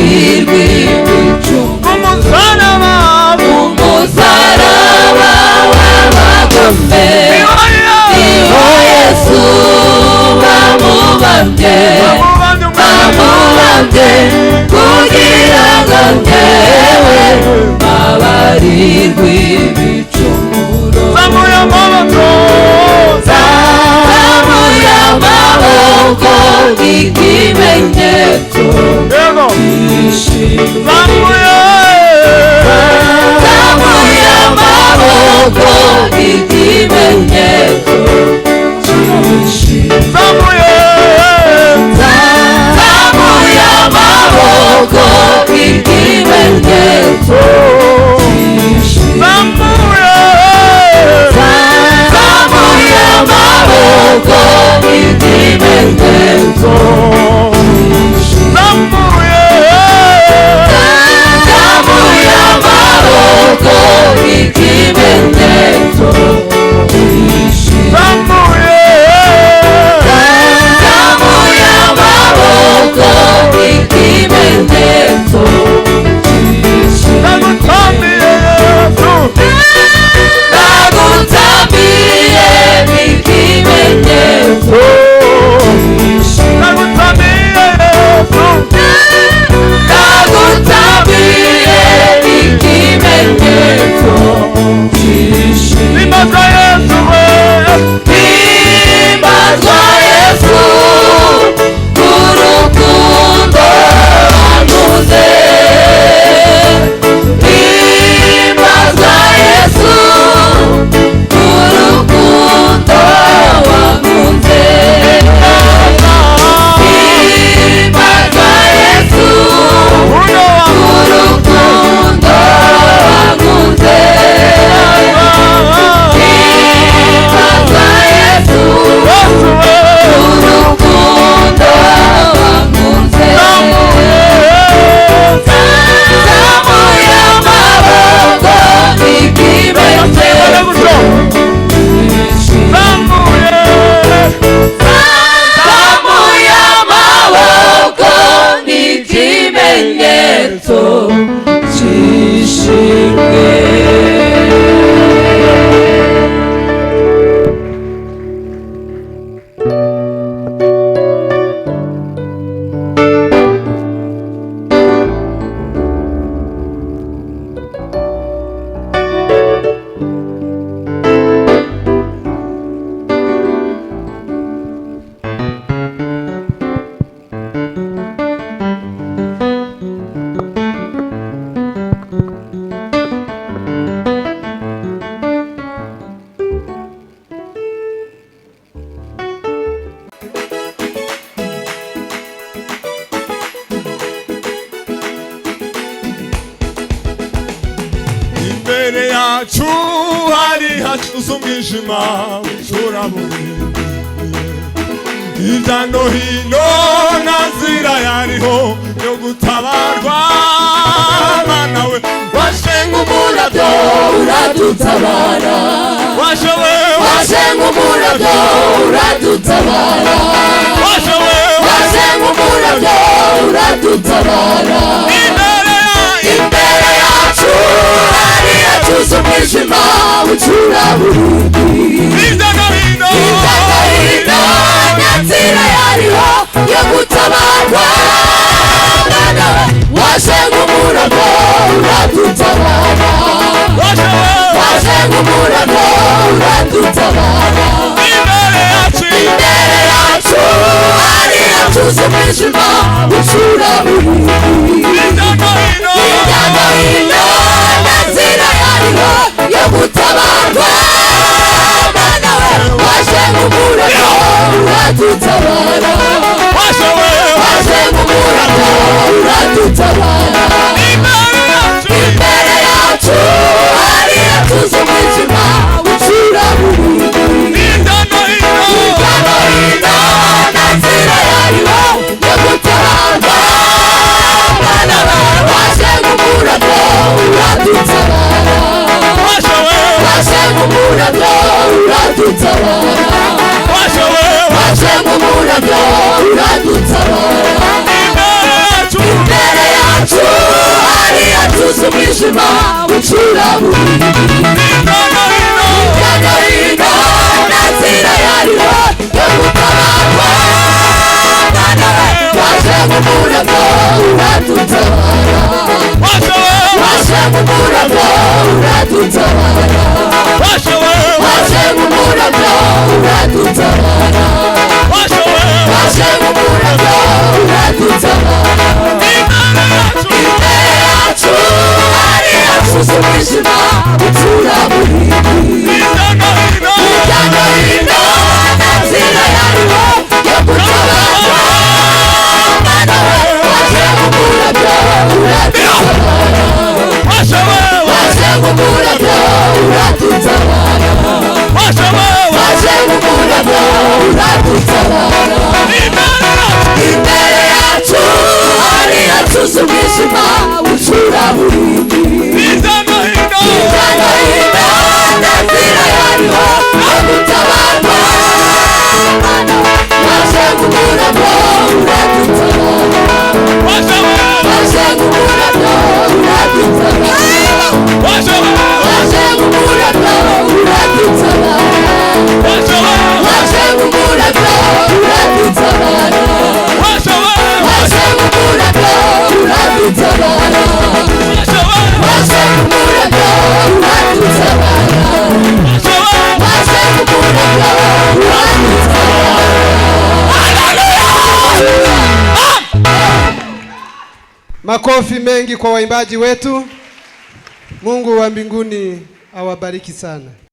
rw'ibicu umusaraba w'abagome niho Yesu bamubambye kugira ngo njyewe babarirwe ibicumuro zamuye amaboko nk'ikimenyetso zamuye amaboko nk'ikimenyetso zamuye amaboko nk'ikimenyetso imbere yacu hari hacuze umwijima w'icuraburindi hirya no hino nta nzira yariho yo gutabarwa Mana we waje nk'umurabyo uradutabara waje nk'umurabyo uradutabara waje nk'umurabyo uradutabara imbere yacu hari hacuze umwijima w'icuraburindi hirya no hino nta nzira yariho yo gutabarwa Mana we waje nk'umurabyo uradutabara waje nk'umurabyo uradutabara imbere yacu hari hacuze umwijima w'icuraburindi hirya no hino nta nzira yariho yo gutabarwa Mana we waje nk'umurabyo uradutabara waje nk'umurabyo uradutabara imbere yacu hari hacuze umwijima w'icuraburindi hirya no hino nta nzira yariho yo gutabarwa Mana we waje nk'umurabyo uradutabara waje nk'umurabyo uradutabara waje nk'umurabyo uradutabara imbere yacu tuzi umwijima ucura burindi hirya no hino nta nzira yariho yo gutabarwa Mana waje nk'umurabyo uradutabara waje nk'umurabyo uradutabara waje nk'umurabyo uradutabara waje nk'umurabyo uradutabara imbere yacu hari hacuze umwijima ucura burindi hirya no hino nta nzira yariho yo gutabarwa Mana waje nk'umurabyo uradutabara waje nk'umurabyo uradutabara waje nk'umurabyo uradutabara imbere yacu hari hacuze umwijima ucura burindi hirya no hino nta nzira yariho yo gutabarwa Mana waje nk'umurabyo uradutabara waje nk'umurabyo uradutabara waje nk'umurabyo uradutabara waje nk'umurabyo uradutabara waje nk'umurabyo uradutabara waje nk'umurabyo uradutabara Makofi mengi kwa waimbaji wetu. Mungu wa mbinguni awabariki sana.